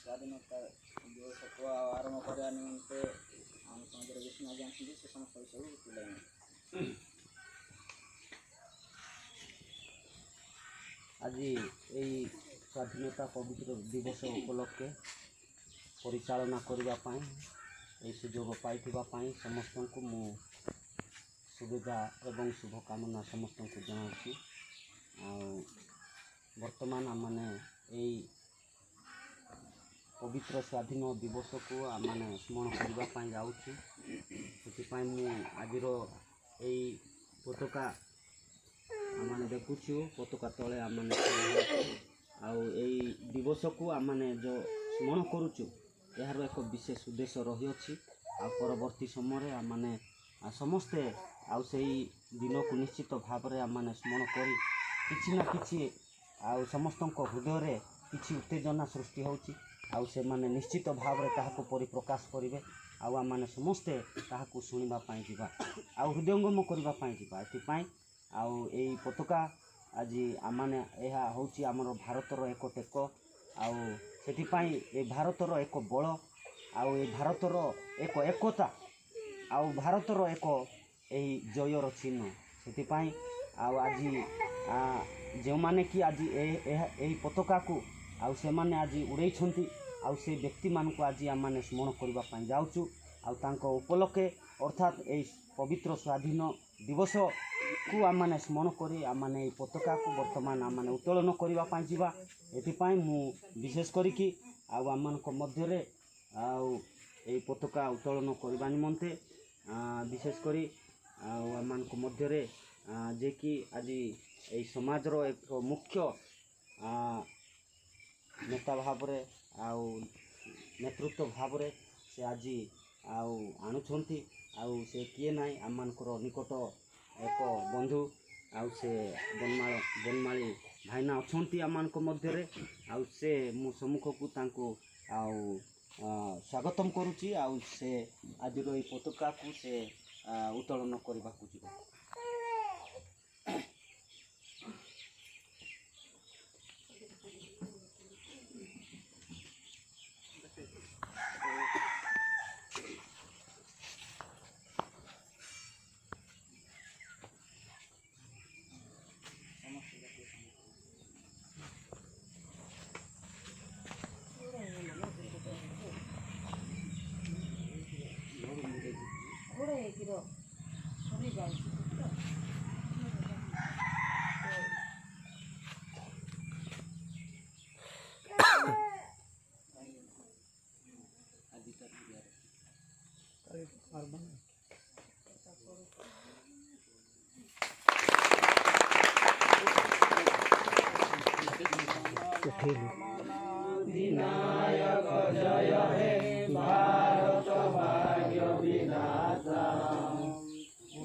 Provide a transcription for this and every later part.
ସ୍ୱାଧୀନତା ଦିବସକୁ ଆରମ୍ଭ କରିବା ନିମନ୍ତେ ଆମ ସମାଜରେ ବିଷ୍ଣୁ ଆଜ୍ଞା ଅଛନ୍ତି, ସେ ସମସ୍ତ ବିଷୟକୁ ତୁଲାଇବେ। ଆଜି ଏହି ସ୍ୱାଧୀନତା ପବିତ୍ର ଦିବସ ଉପଲକ୍ଷେ ପରିଚାଳନା କରିବା ପାଇଁ ଏହି ସୁଯୋଗ ପାଇଥିବା ପାଇଁ ସମସ୍ତଙ୍କୁ ମୁଁ ସୁବିଧା ଏବଂ ଶୁଭକାମନା ସମସ୍ତଙ୍କୁ ଜଣାଉଛି। ଆଉ ବର୍ତ୍ତମାନ ଆମମାନେ ଏହି ପବିତ୍ର ସ୍ୱାଧୀନ ଦିବସକୁ ଆମମାନେ ସ୍ମରଣ କରିବା ପାଇଁ ଯାଉଛୁ। ସେଥିପାଇଁ ମୁଁ ଆଜିର ଏହି ପତାକା ଆମମାନେ ଦେଖୁଛୁ, ପତାକା ତଳେ ଆମମାନେ ଆଉ ଏହି ଦିବସକୁ ଆମମାନେ ଯେଉଁ ସ୍ମରଣ କରୁଛୁ, ଏହାର ଏକ ବିଶେଷ ଉଦ୍ଦେଶ୍ୟ ରହିଅଛି। ଆଉ ପରବର୍ତ୍ତୀ ସମୟରେ ଆମମାନେ ସମସ୍ତେ ଆଉ ସେହି ଦିନକୁ ନିଶ୍ଚିତ ଭାବରେ ଆମମାନେ ସ୍ମରଣ କରି କିଛି ନା କିଛି ଆଉ ସମସ୍ତଙ୍କ ହୃଦୟରେ କିଛି ଉତ୍ତେଜନା ସୃଷ୍ଟି ହେଉଛି। ଆଉ ସେମାନେ ନିଶ୍ଚିତ ଭାବରେ ତାହାକୁ ପରିପ୍ରକାଶ କରିବେ। ଆଉ ଆମମାନେ ସମସ୍ତେ ତାହାକୁ ଶୁଣିବା ପାଇଁ ଯିବା ଆଉ ହୃଦୟଙ୍ଗମ କରିବା ପାଇଁ ଯିବା। ଏଥିପାଇଁ ଆଉ ଏହି ପତାକା ଆଜି ଆମମାନେ ଏହା ହେଉଛି ଆମର ଭାରତର ଏକ ଟେକ। ଆଉ ସେଥିପାଇଁ ଏ ଭାରତର ଏକ ବଳ, ଆଉ ଏ ଭାରତର ଏକ ଏକତା, ଆଉ ଭାରତର ଏକ ଏହି ଜୟର ଚିହ୍ନ। ସେଥିପାଇଁ ଆଉ ଆଜି ଯେଉଁମାନେ କି ଆଜି ଏହି ପତାକାକୁ ଆଉ ସେମାନେ ଆଜି ଉଡ଼େଇଛନ୍ତି, ଆଉ ସେ ବ୍ୟକ୍ତିମାନଙ୍କୁ ଆଜି ଆମମାନେ ସ୍ମରଣ କରିବା ପାଇଁ ଯାଉଛୁ। ଆଉ ତାଙ୍କ ଉପଲକ୍ଷେ ଅର୍ଥାତ୍ ଏହି ପବିତ୍ର ସ୍ୱାଧୀନ ଦିବସକୁ ଆମମାନେ ସ୍ମରଣ କରି ଆମମାନେ ଏହି ପତାକାକୁ ବର୍ତ୍ତମାନ ଆମମାନେ ଉତ୍ତୋଳନ କରିବା ପାଇଁ ଯିବା। ଏଥିପାଇଁ ମୁଁ ବିଶେଷ କରିକି ଆଉ ଆମମାନଙ୍କ ମଧ୍ୟରେ ଆଉ ଏହି ପତାକା ଉତ୍ତୋଳନ କରିବା ନିମନ୍ତେ ବିଶେଷ କରି ଆଉ ଆମମାନଙ୍କ ମଧ୍ୟରେ ଯେ କି ଆଜି ଏହି ସମାଜର ଏକ ମୁଖ୍ୟ ନେତା ଭାବରେ ଆଉ ନେତୃତ୍ୱ ଭାବରେ ସେ ଆଜି ଆଉ ଆଣୁଛନ୍ତି। ଆଉ ସେ କିଏ ନାହିଁ, ଆମମାନଙ୍କର ନିକଟ ଏକ ବନ୍ଧୁ, ଆଉ ସେ ବନମାଳୀ ଭାଇନା ଅଛନ୍ତି ଆମମାନଙ୍କ ମଧ୍ୟରେ। ଆଉ ସେ ମୁଁ ସମ୍ମୁଖକୁ ତାଙ୍କୁ ଆଉ ସ୍ୱାଗତମ କରୁଛି। ଆଉ ସେ ଆଜିର ଏହି ପତାକାକୁ ସେ ଉତ୍ତୋଳନ କରିବାକୁ ଯିବ। विनायक जय हे भारत भाग्य विधाता,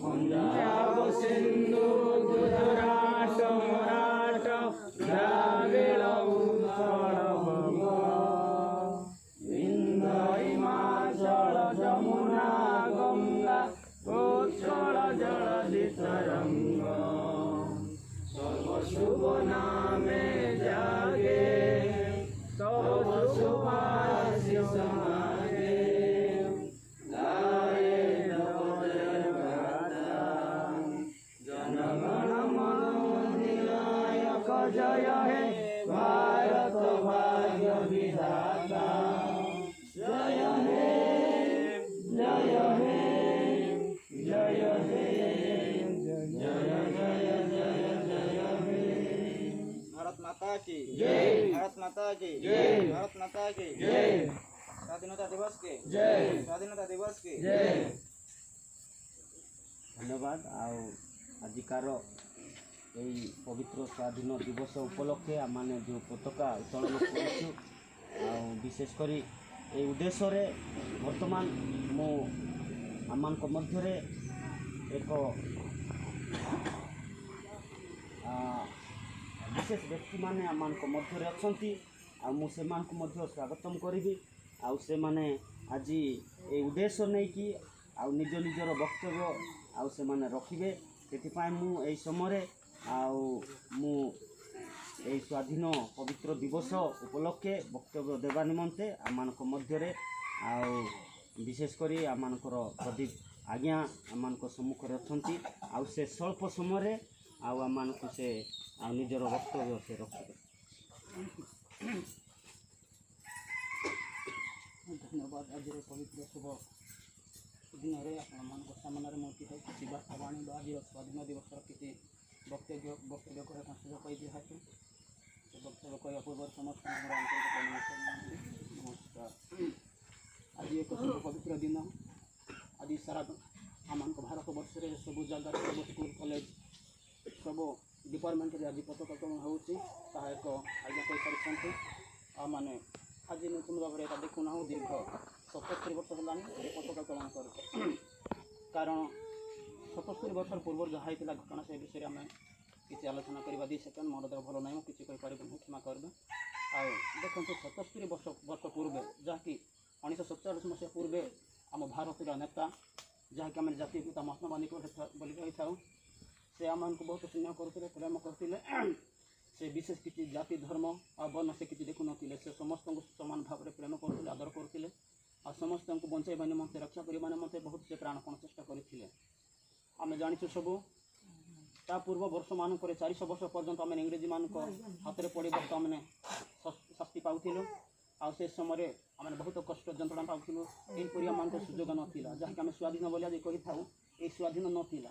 पंजाब सिंधु गुजरात मराठ द्राविड़ उत्कल बंग, विंध्य हिमाचल जमुना गंगा उत्कल जलधि तरंग, सर्व शुभ नामे जागे सब शुभाशिष मागे, गाये नव जय गाथा, जनगण मनोधिनायक जय हे भारत भाग्य विधाता, जय हे जय हे जय हे जय जय जय जय हे। भारत माता की जय, भारत माता की जय, भारत माता की जय, स्वाधीनता दिवस के जय, स्वाधीनता दिवस की जय। ଧନ୍ୟବାଦ। ଆଉ ଆଜିକାର ଏହି ପବିତ୍ର ସ୍ୱାଧୀନ ଦିବସ ଉପଲକ୍ଷେ ଆମମାନେ ଯେଉଁ ପତାକା ଉତ୍ତୋଳନ କରୁଛୁ, ଆଉ ବିଶେଷ କରି ଏହି ଉଦ୍ଦେଶ୍ୟରେ ବର୍ତ୍ତମାନ ମୁଁ ଆମମାନଙ୍କ ମଧ୍ୟରେ ଏକ ବିଶେଷ ବ୍ୟକ୍ତିମାନେ ଆମମାନଙ୍କ ମଧ୍ୟରେ ଅଛନ୍ତି। ଆଉ ମୁଁ ସେମାନଙ୍କୁ ମଧ୍ୟ ସ୍ୱାଗତମ କରିବି। ଆଉ ସେମାନେ ଆଜି ଏହି ଉଦ୍ଦେଶ୍ୟ ନେଇକି ଆଉ ନିଜ ନିଜର ବକ୍ତବ୍ୟ ଆଉ ସେମାନେ ରଖିବେ। ସେଥିପାଇଁ ମୁଁ ଏହି ସମୟରେ ଆଉ ମୁଁ এই ସ୍ୱାଧୀନ ପବିତ୍ର ଦିବସ ଉପଲକ୍ଷେ ବକ୍ତବ୍ୟ ଦେବା ନିମନ୍ତେ ଆମମାନଙ୍କ ମଧ୍ୟରେ ଆଉ ବିଶେଷ କରି ଆମମାନଙ୍କର ପ୍ରଦୀପ ଆଜ୍ଞା ଆମମାନଙ୍କ ସମ୍ମୁଖରେ ଅଛନ୍ତି। ଆଉ ସେ ସ୍ୱଳ୍ପ ସମୟରେ ଆଉ ଆମମାନଙ୍କୁ ସେ ଆଉ ନିଜର ବକ୍ତବ୍ୟ ସେ ରଖିବେ। ଧନ୍ୟବାଦ। ଆଜିର ପବିତ୍ର ଶୁଭ ଦିନରେ ଆପଣମାନଙ୍କ ସାମ୍ନାରେ ମୁଁ କିଛି ବାର୍ତ୍ତାବାଣୀ ବା ଆଜିର ସ୍ୱାଧୀନ ଦିବସର କିଛି ବକ୍ତବ୍ୟ କରିବା ପାଇଁ ସୁଯୋଗ ପାଇଛି। ସେ ବକ୍ତବ୍ୟ କହିବା ପୂର୍ବରୁ ସମସ୍ତଙ୍କୁ ମୋର ଆନ୍ତରିକ ନମସ୍କାର। ଆଜି ଏକ ଶୁଭ ପବିତ୍ର ଦିନ। ଆଜି ସାରା ଆମମାନଙ୍କ ଭାରତ ବର୍ଷରେ ସବୁ ଜାଗାରେ ସବୁ ସ୍କୁଲ କଲେଜ ସବୁ ଡିପାର୍ଟମେଣ୍ଟରେ ଆଜି ପତାକା ଉତ୍ତୋଳନ ହେଉଛି। ତାହା ଏକ ଆଜ୍ଞା କହିସାରିଛନ୍ତି। ଆଉ ମାନେ ଆଜି ନୂତନ ଭାବରେ ଏଇଟା ଦେଖୁନାହୁଁ, ଦୀର୍ଘ 77 ବର୍ଷ ହେଲାଣି ଏ ପତାକା ଉତ୍ତୋଳନ କରୁଛୁ। କାରଣ 77 ବର୍ଷ ପୂର୍ବରୁ ଯାହା ହେଇଥିଲା ଘଟଣା ସେ ବିଷୟରେ ଆମେ କିଛି ଆଲୋଚନା କରିବା। 2 ସେକେଣ୍ଡ ମୋର ଦେହ ଭଲ ନାହିଁ, ମୁଁ କିଛି କହିପାରିବିନି, କ୍ଷମା କରିବେ। ଆଉ ଦେଖନ୍ତୁ 77 ବର୍ଷ ପୂର୍ବେ, ଯାହାକି 1947 ମସିହା ପୂର୍ବେ ଆମ ଭାରତର ନେତା, ଯାହାକି ଆମେ ଜାତୀୟ ପିତା ମହାତ୍ମା ଗାନ୍ଧୀ ବୋଲି କହିଥାଉ, ସେ ଆମମାନଙ୍କୁ ବହୁତ ସ୍ନେହ କରୁଥିଲେ, ପ୍ରେମ କରୁଥିଲେ। ସେ ବିଶେଷ କିଛି ଜାତି ଧର୍ମ ଆଉ ବର୍ଣ୍ଣ ସେ କିଛି ଦେଖୁନଥିଲେ। ସେ ସମସ୍ତଙ୍କୁ ସମାନ ଭାବରେ ପ୍ରେମ କରୁଥିଲେ, ଆଦର କରୁଥିଲେ। ଆଉ ସମସ୍ତଙ୍କୁ ବଞ୍ଚାଇବା ନିମନ୍ତେ, ରକ୍ଷା କରିବା ନିମନ୍ତେ ବହୁତ ସେ ପ୍ରାଣପଣ ଚେଷ୍ଟା କରିଥିଲେ। ଆମେ ଜାଣିଛୁ ସବୁ। ତା ପୂର୍ବ ବର୍ଷମାନଙ୍କରେ 400 ବର୍ଷ ପର୍ଯ୍ୟନ୍ତ ଆମେ ଇଂରେଜୀମାନଙ୍କ ହାତରେ ପଡ଼ି ବର୍ତ୍ତମାନେ ଶାସ୍ତି ପାଉଥିଲୁ। ଆଉ ସେ ସମୟରେ ଆମେ ବହୁତ କଷ୍ଟ ଯନ୍ତ୍ରଣା ପାଉଥିଲୁ। ଏହିପରି ଆମମାନଙ୍କ ସୁଯୋଗ ନଥିଲା, ଯାହାକି ଆମେ ସ୍ୱାଧୀନ ବୋଲି ଆଜି କହିଥାଉ। ଏହି ସ୍ୱାଧୀନ ନଥିଲା।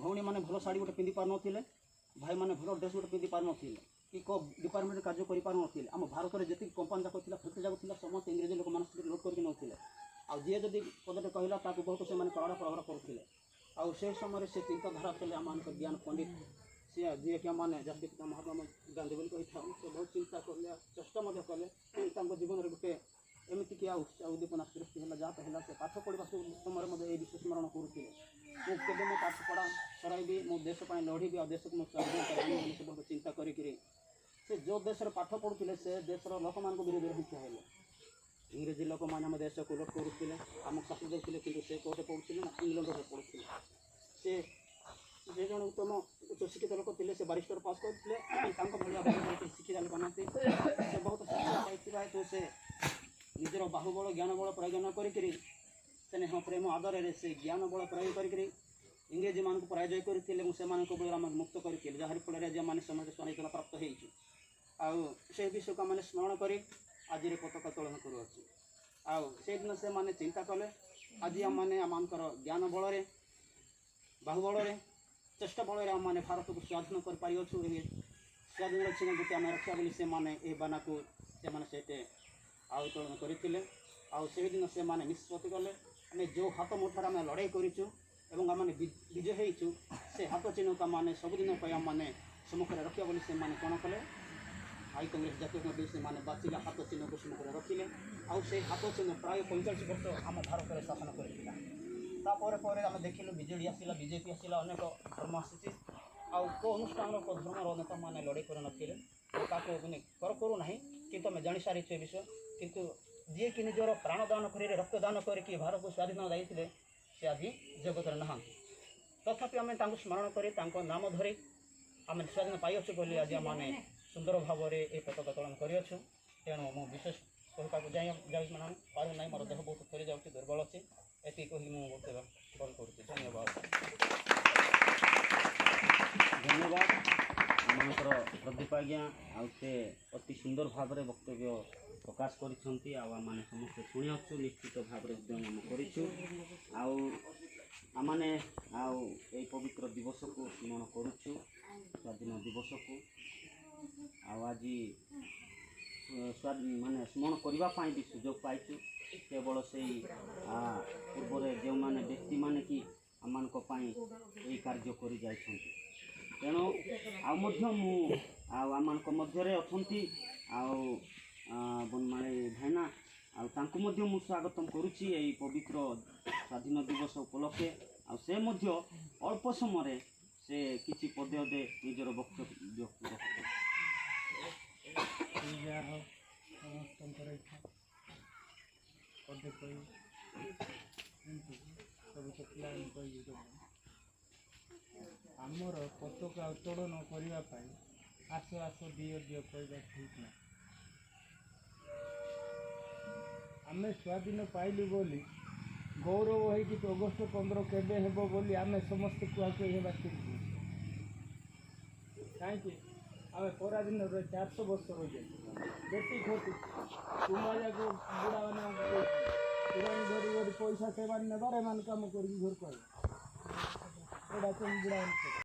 ଭଉଣୀମାନେ ଭଲ ଶାଢ଼ୀ ଗୋଟେ ପିନ୍ଧି ପାରୁନଥିଲେ, ଭାଇମାନେ ଭଲ ଡ୍ରେସ୍ ଗୋଟେ ପିନ୍ଧି ପାରୁନଥିଲେ, କି କେଉଁ ଡିପାର୍ଟମେଣ୍ଟରେ କାର୍ଯ୍ୟ କରିପାରୁନଥିଲେ। ଆମ ଭାରତରେ ଯେତିକି କମ୍ପାନୀ ଯାକ ଥିଲା, ଫ୍ୟାକ୍ଟ୍ରି ଯାକ ଥିଲା, ସମସ୍ତେ ଇଂରେଜୀ ଲୋକମାନେ ସେଠି ଲୋଡ୍ କରିକି ନେଉଥିଲେ। ଆଉ ଯିଏ ଯଦି ପଦଟେ କହିଲା ତାକୁ ବହୁତ ସେମାନେ କଡ଼ା ପ୍ରହାର କରୁଥିଲେ। ଆଉ ସେ ସମୟରେ ସେ ଚିନ୍ତାଧାରା ଥିଲେ ଆମମାନଙ୍କ ଜ୍ଞାନ ପଣ୍ଡିତ, ସିଏ ଯିଏକି ଆମମାନେ ଜାତୀୟ ପିତା ମହାତ୍ମା ଗାନ୍ଧୀ ବୋଲି କହିଥାଉ। ସେ ବହୁତ ଚିନ୍ତା କଲେ, ଚେଷ୍ଟା ମଧ୍ୟ କଲେ। ତାଙ୍କ ଜୀବନରେ ଗୋଟେ ଏମିତିକି ଆଉ ଉତ୍ସାହ ଉଦ୍ଦୀପନା ସୃଷ୍ଟି ହେଲା, ଯାହା ହେଲା ସେ ପାଠ ପଢ଼ିବା ସମୟରେ ମଧ୍ୟ ଏହି ବିଷୟ ସ୍ମରଣ କରୁଥିଲେ। ମୁଁ କେବେ ମୋ ପାଠପଢ଼ା ସରାଇବି, ମୁଁ ଦେଶ ପାଇଁ ଲଢ଼ିବି, ଆଉ ଦେଶକୁ ମୁଁ ସ୍ୱାଧୀନ କରିବି ବୋଲି ସେ ବହୁତ ଚିନ୍ତା କରିକିରି ସେ ଯେଉଁ ଦେଶରେ ପାଠ ପଢ଼ୁଥିଲେ ସେ ଦେଶର ଲୋକମାନଙ୍କ ବିରୋଧରେ ହିଁ ଠିଆ ହେଲେ। ଇଂରେଜୀ ଲୋକମାନେ ଆମ ଦେଶକୁ ଲୁଟ୍ କରୁଥିଲେ, ଆମକୁ ଶାସ୍ତି ଦେଉଥିଲେ, କିନ୍ତୁ ସେ କେଉଁଠି ପଢ଼ୁଥିଲେ ନା ଇଂଲଣ୍ଡରେ ପଢ଼ୁଥିଲେ। ସେ ଜଣେ ଉତ୍ତମ ଉଚ୍ଚ ଶିକ୍ଷିତ ଲୋକ ଥିଲେ। ସେ ବାରିଷ୍ଟର ପାସ୍ କରିଥିଲେ। ତାଙ୍କ ଭଳିଆ ଶିକ୍ଷିତ ଲୋକ ନାହାନ୍ତି। ସେ ବହୁତ ଶିକ୍ଷା ପାଇଥିବା ହେତୁ ସେ ନିଜର ବାହୁବଳ ଜ୍ଞାନ ବଳ ପ୍ରୟୋଗ ନ କରିକିରି ସ୍ନେହ ପ୍ରେମ ଆଦରରେ ସେ ଜ୍ଞାନ ବଳ ପ୍ରୟୋଗ କରିକିରି ଇଂରେଜୀମାନଙ୍କୁ ପରାଜୟ କରିଥିଲେ ଏବଂ ସେମାନଙ୍କ ବଳରେ ଆମକୁ ମୁକ୍ତ କରିଥିଲେ, ଯାହାରି ଫଳରେ ଆଜି ଆମମାନେ ସମାଜ ସ୍ୱାଧୀନତା ପ୍ରାପ୍ତ ହେଇଛୁ। ଆଉ ସେ ବିଷୟକୁ ଆମମାନେ ସ୍ମରଣ କରି ଆଜିର ପତାକା ଉତ୍ତୋଳନ କରୁଅଛୁ। ଆଉ ସେଦିନ ସେମାନେ ଚିନ୍ତା କଲେ, ଆଜି ଆମମାନେ ଆମମାନଙ୍କର ଜ୍ଞାନ ବଳରେ ବାହୁବଳରେ ଚେଷ୍ଟା ବଳରେ ଆମମାନେ ଭାରତକୁ ସ୍ୱାଧୀନ କରିପାରିଅଛୁ। ଏହି ସ୍ୱାଧୀନର ଛିଣ ଗୋଟେ ଆମେ ରକ୍ଷା ବୋଲି ସେମାନେ ଏହି ବାନାକୁ ସେମାନେ ସେଠି ଉତ୍ତୋଳନ କରିଥିଲେ। ଆଉ ସେହିଦିନ ସେମାନେ ନିଷ୍ପତ୍ତି କଲେ, ଆମେ ଯେଉଁ ହାତ ମୁଠାରେ ଆମେ ଲଢ଼େଇ କରିଛୁ ଏବଂ ଆମମାନେ ବିଜୟ ହେଇଛୁ, ସେ ହାତ ଚିହ୍ନକୁ ଆମମାନେ ସବୁଦିନ ପାଇଁ ଆମମାନେ ସମ୍ମୁଖରେ ରଖିବା ବୋଲି ସେମାନେ କ'ଣ କଲେ, ହାଇ କଂଗ୍ରେସ ଜାତୀୟ କଂଗ୍ରେସ ସେମାନେ ବାଛିଲେ ହାତ ଚିହ୍ନକୁ ସମ୍ମୁଖରେ ରଖିଲେ। ଆଉ ସେଇ ହାତ ଚିହ୍ନ ପ୍ରାୟ 45 ବର୍ଷ ଆମ ଭାରତରେ ଶାସନ କରିଥିଲା। ତାପରେ ପରେ ଆମେ ଦେଖିଲୁ ବିଜେଡ଼ି ଆସିଲା, ବିଜେପି ଆସିଲା, ଅନେକ ଧର୍ମ ଆସିଛି। ଆଉ କେଉଁ ଅନୁଷ୍ଠାନର କେଉଁ ଧର୍ମର ନେତାମାନେ ଲଢ଼େଇ କରିନଥିଲେ, ତାକୁ ମାନେ କରୁନାହିଁ। କିନ୍ତୁ ଆମେ ଜାଣିସାରିଛୁ ଏ ବିଷୟ। କିନ୍ତୁ ଯିଏକି ନିଜର ପ୍ରାଣଦାନ କରି ରକ୍ତଦାନ କରିକି ଭାରତକୁ ସ୍ୱାଧୀନ ଦେଇଥିଲେ, ସେ ଆଜି ଜଗତରେ ନାହାନ୍ତି। ତଥାପି ଆମେ ତାଙ୍କୁ ସ୍ମରଣ କରି ତାଙ୍କ ନାମ ଧରି ଆମେ ସ୍ୱାଧୀନ ପାଇଅଛୁ ବୋଲି ଆଜି ଆମମାନେ ସୁନ୍ଦର ଭାବରେ ଏ ପତାକା ଉତ୍ତୋଳନ କରିଅଛୁ। ତେଣୁ ମୁଁ ବିଶେଷ କହିବାକୁ ପାରୁନାହିଁ, ମୋର ଦେହ ବହୁତ ଥରି ଯାଉଛି, ଦୁର୍ବଳ ଅଛି। ଏତିକି କହି ମୁଁ ବକ୍ତବ୍ୟ ବନ୍ଦ କରୁଛି। ଧନ୍ୟବାଦ। ଧନ୍ୟବାଦ ଆମମାନଙ୍କର ପ୍ରଦୀପ ଆଜ୍ଞା। ଆଉ ସେ ଅତି ସୁନ୍ଦର ଭାବରେ ବକ୍ତବ୍ୟ ପ୍ରକାଶ କରିଛନ୍ତି। ଆଉ ଆମମାନେ ସମସ୍ତେ ଶୁଣିଅଛୁ, ନିଶ୍ଚିତ ଭାବରେ ଉଦ୍ୟମ କରିଛୁ। ଆଉ ଆମମାନେ ଆଉ ଏଇ ପବିତ୍ର ଦିବସକୁ ସ୍ମରଣ କରୁଛୁ, ସ୍ୱାଧୀନ ଦିବସକୁ। ଆଉ ଆଜି ମାନେ ସ୍ମରଣ କରିବା ପାଇଁ ବି ସୁଯୋଗ ପାଇଛୁ। କେବଳ ସେଇ ପୂର୍ବରେ ଯେଉଁମାନେ ବ୍ୟକ୍ତିମାନେ କି ଆମମାନଙ୍କ ପାଇଁ ଏହି କାର୍ଯ୍ୟ କରି ଯାଇଛନ୍ତି। ତେଣୁ ଆଉ ମଧ୍ୟ ମୁଁ ଆଉ ଆମମାନଙ୍କ ମଧ୍ୟରେ ଅଛନ୍ତି ଆଉ ବନମାଳୀ ଭାଇନା, ଆଉ ତାଙ୍କୁ ମଧ୍ୟ ମୁଁ ସ୍ୱାଗତମ କରୁଛି ଏହି ପବିତ୍ର ସ୍ୱାଧୀନ ଦିବସ ଉପଲକ୍ଷେ। ଆଉ ସେ ମଧ୍ୟ ଅଳ୍ପ ସମୟରେ ସେ କିଛି ପଦ୍ୟ ନିଜର ବକ୍ତବ୍ୟ ରଖିବେ। ସମସ୍ତଙ୍କର ଇଚ୍ଛା ପଦେ କହିବି, ସବୁ ତ ପିଲାମାନେ କହିବି। ଆମର ପତାକା ଉତ୍ତୋଳନ କରିବା ପାଇଁ ଆସ ଆସ ଦିଅ ଦିଅ କହିବା ଠିକ୍ ନା। ଆମେ ସ୍ୱାଧୀନ ପାଇଲୁ ବୋଲି ଗୌରବ ହେଇକି ଅଗଷ୍ଟ 15 କେବେ ହେବ ବୋଲି ଆମେ ସମସ୍ତେ କୁହାକୁହି ହେବା ଠିକ୍ ନୁହେଁ। କାହିଁକି ଆମେ ଖରାଦିନରେ 400 ବର୍ଷ ରହିଯାଇଛୁ ବେଶୀ କ୍ଷତି ତୁମଯାକ ବୁଢ଼ାମାନେ ଆମକୁ କହୁଛନ୍ତି ପୁରାଣି ଧରି ଧରି ପଇସା ସେମାନେ ନେବାରେ ଏମାନେ କାମ କରିକି ଘରକୁ ଆଇବେ। ଏଇଟା ତୁମ ବୁଢ଼ାମାନେ